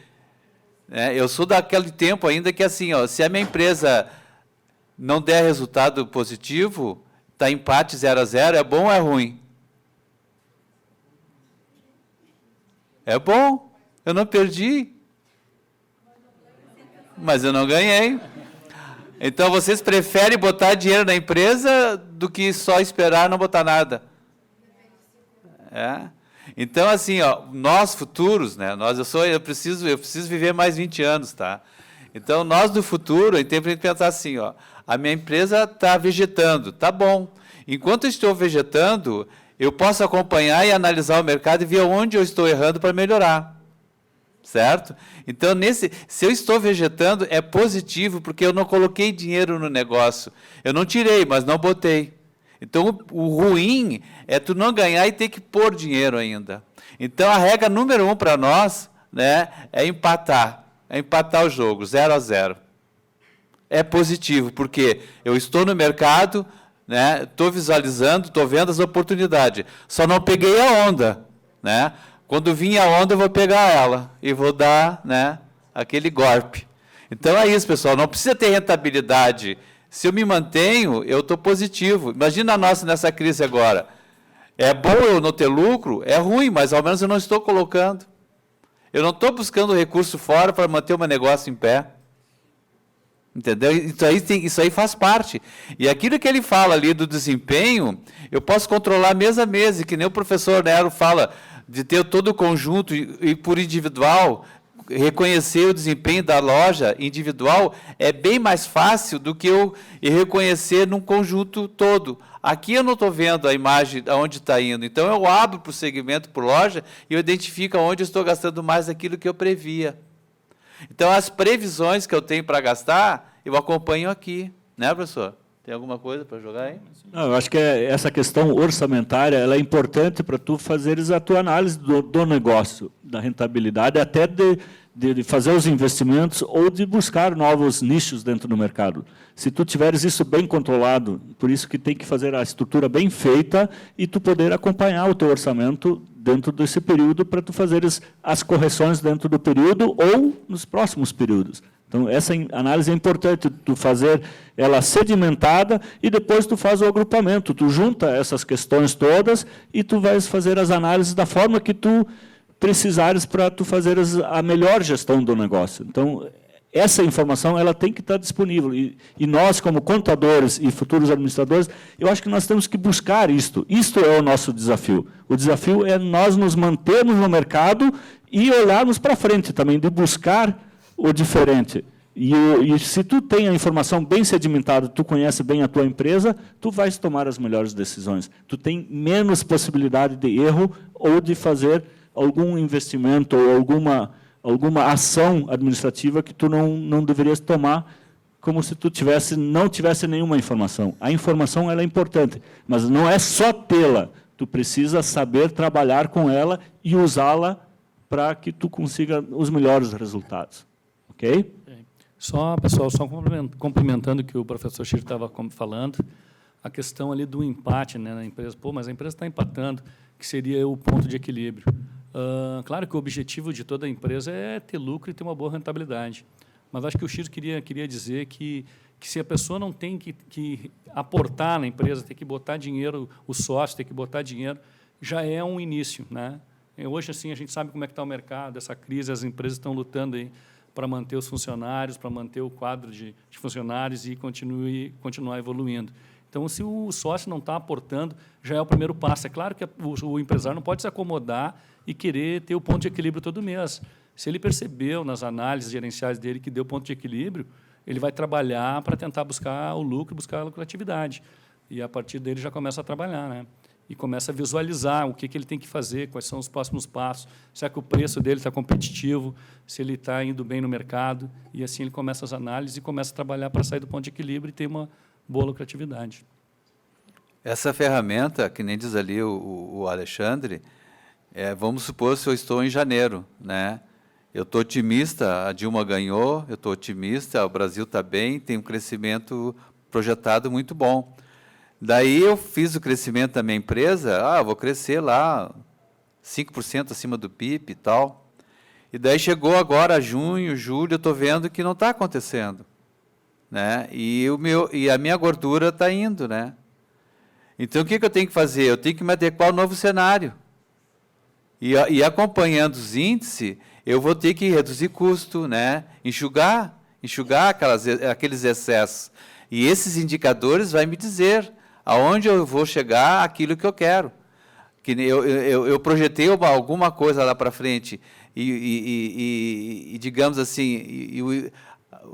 né, eu sou daquele tempo ainda que, assim, ó, se a minha empresa não der resultado positivo, está empate 0-0, é bom ou é ruim? É bom, eu não perdi, mas eu não ganhei. Então, vocês preferem botar dinheiro na empresa do que só esperar não botar nada. É. Então, assim, ó, nós futuros, né, eu preciso viver mais 20 anos, tá? Então, nós do futuro, a gente tem que pensar assim, ó, a minha empresa está vegetando, tá bom. Enquanto eu estou vegetando, eu posso acompanhar e analisar o mercado e ver onde eu estou errando para melhorar. Certo? Então, se eu estou vegetando, é positivo, porque eu não coloquei dinheiro no negócio. Eu não tirei, mas não botei. Então, o ruim é tu não ganhar e ter que pôr dinheiro ainda. Então, a regra número 1 para nós, né, é empatar o jogo, 0-0. É positivo, porque eu estou no mercado, né, estou visualizando, estou vendo as oportunidades. Só não peguei a onda, né? Quando vir a onda, eu vou pegar ela e vou dar, né, aquele golpe. Então, é isso, pessoal. Não precisa ter rentabilidade. Se eu me mantenho, eu estou positivo. Imagina a nossa nessa crise agora. É bom eu não ter lucro? É ruim, mas ao menos eu não estou colocando. Eu não estou buscando recurso fora para manter o meu negócio em pé. Entendeu? Isso aí faz parte. E aquilo que ele fala ali do desempenho, eu posso controlar mês a mês, e que nem o professor Nero fala, de ter todo o conjunto e por individual, reconhecer o desempenho da loja individual é bem mais fácil do que eu reconhecer num conjunto todo. Aqui eu não estou vendo a imagem aonde está indo, então eu abro para o segmento, por loja, e eu identifico onde eu estou gastando mais daquilo que eu previa. Então, as previsões que eu tenho para gastar, eu acompanho aqui. Né, professor? Tem alguma coisa para jogar aí? Não, eu acho que essa questão orçamentária ela é importante para tu fazeres a tua análise do negócio, da rentabilidade, até de fazer os investimentos ou de buscar novos nichos dentro do mercado. Se tu tiveres isso bem controlado, por isso que tem que fazer a estrutura bem feita e tu poder acompanhar o teu orçamento dentro desse período para tu fazeres as correções dentro do período ou nos próximos períodos. Então, essa análise é importante, tu fazer ela sedimentada e depois tu faz o agrupamento, tu junta essas questões todas e tu vais fazer as análises da forma que tu precisares para tu fazeres a melhor gestão do negócio. Então, essa informação ela tem que estar disponível. E nós, como contadores e futuros administradores, eu acho que nós temos que buscar isto. Isto é o nosso desafio. O desafio é nós nos mantermos no mercado e olharmos para frente também, de buscar o diferente. E se tu tem a informação bem sedimentada, tu conhece bem a tua empresa, tu vais tomar as melhores decisões. Tu tem menos possibilidade de erro ou de fazer algum investimento ou alguma ação administrativa que tu não deverias tomar, como se tu não tivesse nenhuma informação. A informação ela é importante, mas não é só tê-la. Tu precisa saber trabalhar com ela e usá-la para que tu consiga os melhores resultados. Ok? Só, pessoal, só complementando o que o professor Chiro estava falando, a questão ali do empate, né, na empresa. Pô, mas a empresa está empatando, que seria o ponto de equilíbrio. Claro que o objetivo de toda a empresa é ter lucro e ter uma boa rentabilidade. Mas acho que o Chiro queria dizer que se a pessoa não tem que aportar na empresa, tem que botar dinheiro, o sócio tem que botar dinheiro, já é um início, né? Hoje, assim, a gente sabe como é que está o mercado, essa crise, as empresas estão lutando aí para manter os funcionários, para manter o quadro de funcionários e continuar evoluindo. Então, se o sócio não está aportando, já é o primeiro passo. É claro que o empresário não pode se acomodar e querer ter o ponto de equilíbrio todo mês. Se ele percebeu nas análises gerenciais dele que deu ponto de equilíbrio, ele vai trabalhar para tentar buscar o lucro, buscar a lucratividade. E, a partir dele, já começa a trabalhar, né? E começa a visualizar o que ele tem que fazer, quais são os próximos passos, será que o preço dele está competitivo, se ele está indo bem no mercado, e assim ele começa as análises e começa a trabalhar para sair do ponto de equilíbrio e ter uma boa lucratividade. Essa ferramenta, que nem diz ali o Alexandre, vamos supor se eu estou em janeiro, né? Eu estou otimista, a Dilma ganhou, eu estou otimista, o Brasil está bem, tem um crescimento projetado muito bom. Daí eu fiz o crescimento da minha empresa, vou crescer lá 5% acima do PIB e tal. E daí chegou agora junho, julho, eu estou vendo que não está acontecendo, né? E a minha gordura está indo, né? Então, o que eu tenho que fazer? Eu tenho que me adequar ao novo cenário. E acompanhando os índices, eu vou ter que reduzir custo, né? Enxugar aqueles excessos. E esses indicadores vão me dizer aonde eu vou chegar aquilo que eu quero. Que eu projetei alguma coisa lá para frente e digamos assim,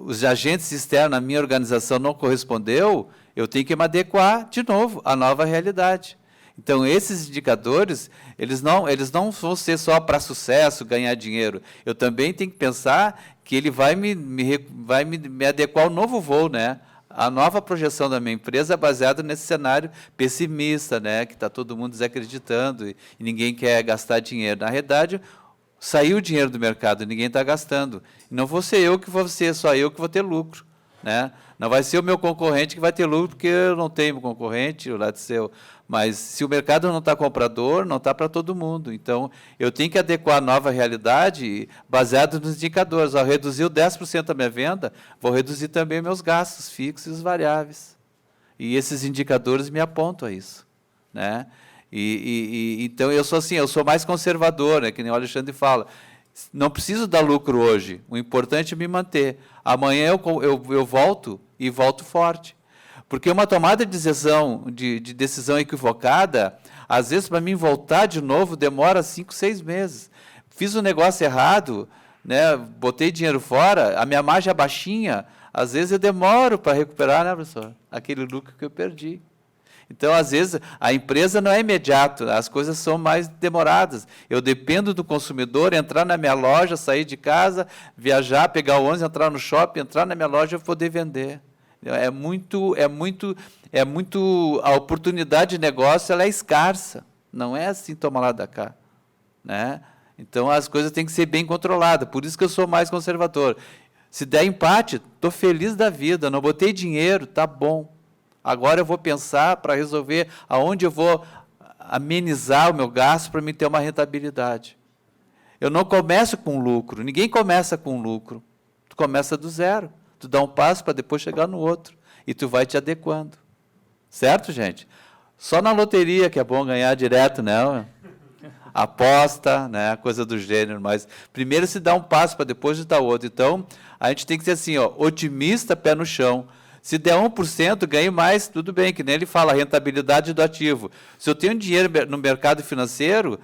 os agentes externos, a minha organização não correspondeu, eu tenho que me adequar de novo à nova realidade. Então, esses indicadores, eles não vão ser só para sucesso, ganhar dinheiro. Eu também tenho que pensar que ele vai me adequar ao novo voo, né? A nova projeção da minha empresa é baseada nesse cenário pessimista, né? Que está todo mundo desacreditando e ninguém quer gastar dinheiro. Na realidade, saiu o dinheiro do mercado, ninguém está gastando. E não vou ser eu que vou ser, só eu que vou ter lucro, né? Não vai ser o meu concorrente que vai ter lucro, porque eu não tenho concorrente, o lado seu. Mas, se o mercado não está comprador, não está para todo mundo. Então, eu tenho que adequar a nova realidade baseado nos indicadores. Ao reduzir 10% da minha venda, vou reduzir também meus gastos fixos e os variáveis. E esses indicadores me apontam a isso, né? Então, eu sou mais conservador, né? Que nem o Alexandre fala. Não preciso dar lucro hoje, o importante é me manter. Amanhã eu volto e volto forte. Porque uma tomada de decisão equivocada, às vezes, para mim voltar de novo, demora 5, 6 meses. Fiz um negócio errado, né? Botei dinheiro fora, a minha margem é baixinha, às vezes eu demoro para recuperar, né, professor? Aquele lucro que eu perdi. Então, às vezes, a empresa não é imediato, as coisas são mais demoradas. Eu dependo do consumidor entrar na minha loja, sair de casa, viajar, pegar o ônibus, entrar no shopping, entrar na minha loja e poder vender. A oportunidade de negócio ela é escassa, não é assim, toma lá da cá, né? Então, as coisas têm que ser bem controladas, por isso que eu sou mais conservador. Se der empate, estou feliz da vida, não botei dinheiro, tá bom. Agora eu vou pensar para resolver aonde eu vou amenizar o meu gasto para me ter uma rentabilidade. Eu não começo com lucro, ninguém começa com lucro, tu começa do zero. Tu dá um passo para depois chegar no outro. E tu vai te adequando. Certo, gente? Só na loteria que é bom ganhar direto, né? aposta, né, coisa do gênero, mas primeiro se dá um passo para depois dar outro. Então, a gente tem que ser assim, ó, otimista, pé no chão. Se der 1%, ganhe mais, tudo bem, que nem ele fala, a rentabilidade do ativo. Se eu tenho dinheiro no mercado financeiro,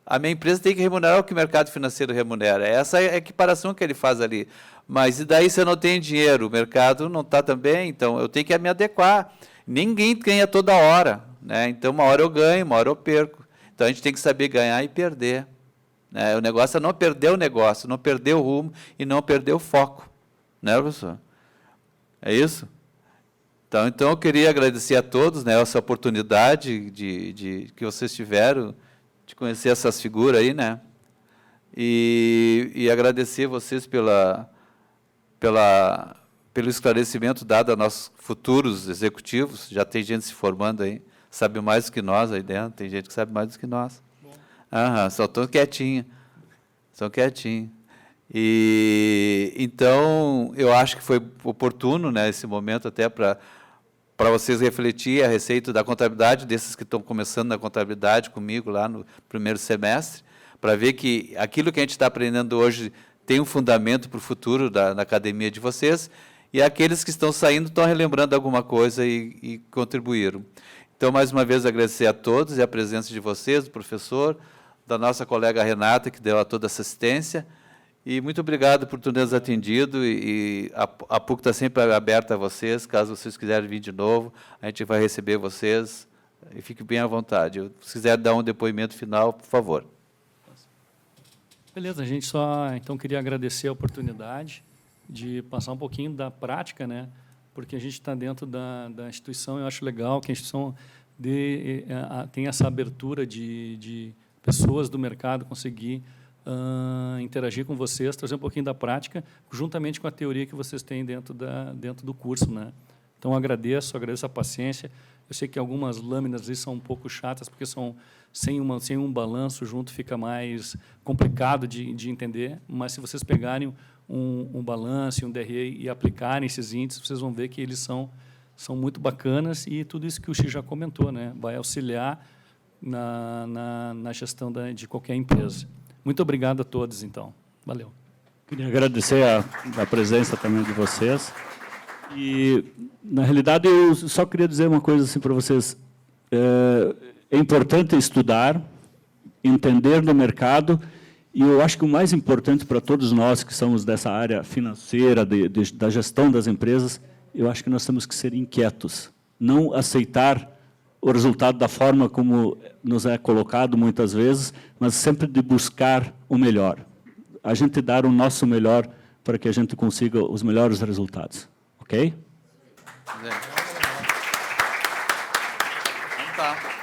a minha empresa tem que remunerar o que o mercado financeiro remunera. Essa é a equiparação que ele faz ali. Mas e daí se eu não tenho dinheiro? O mercado não está também, então eu tenho que me adequar. Ninguém ganha toda hora, né? Então, uma hora eu ganho, uma hora eu perco. Então, a gente tem que saber ganhar e perder, né? O negócio é não perder o negócio, não perder o rumo e não perder o foco. Né, professor? É isso? Então eu queria agradecer a todos, né, essa oportunidade que vocês tiveram de conhecer essas figuras aí, né? E agradecer vocês pelo esclarecimento dado a nossos futuros executivos. Já tem gente se formando aí, sabe mais do que nós aí dentro, tem gente que sabe mais do que nós. Só estão quietinhos. Estão quietinhos. E então eu acho que foi oportuno, né, esse momento até para vocês refletir a respeito da contabilidade, desses que estão começando na contabilidade comigo lá no primeiro semestre, para ver que aquilo que a gente está aprendendo hoje tem um fundamento para o futuro da academia de vocês, e aqueles que estão saindo estão relembrando alguma coisa e contribuíram. Então, mais uma vez, agradecer a todos e a presença de vocês, do professor, da nossa colega Renata, que deu toda essa assistência, e muito obrigado por ter nos atendido, e a PUC está sempre aberta a vocês, caso vocês quiserem vir de novo, a gente vai receber vocês, e fiquem bem à vontade. Se quiser dar um depoimento final, por favor. Beleza, a gente só, então, queria agradecer a oportunidade de passar um pouquinho da prática, né, porque a gente está dentro da instituição, eu acho legal que a instituição tem essa abertura de pessoas do mercado conseguir interagir com vocês, trazer um pouquinho da prática, juntamente com a teoria que vocês têm dentro do curso, né? Então, agradeço a paciência. Eu sei que algumas lâminas ali são um pouco chatas, porque são sem um balanço junto, fica mais complicado de entender, mas se vocês pegarem um balanço e um DRE e aplicarem esses índices, vocês vão ver que eles são muito bacanas, e tudo isso que o Xi já comentou, né, vai auxiliar na gestão de qualquer empresa. Muito obrigado a todos, então. Valeu. Queria agradecer a presença também de vocês. E, na realidade, eu só queria dizer uma coisa assim para vocês. É importante estudar, entender do mercado, e eu acho que o mais importante para todos nós que somos dessa área financeira, da gestão das empresas, eu acho que nós temos que ser inquietos, não aceitar o resultado da forma como nos é colocado muitas vezes, mas sempre de buscar o melhor. A gente dar o nosso melhor para que a gente consiga os melhores resultados. Ok? Então tá.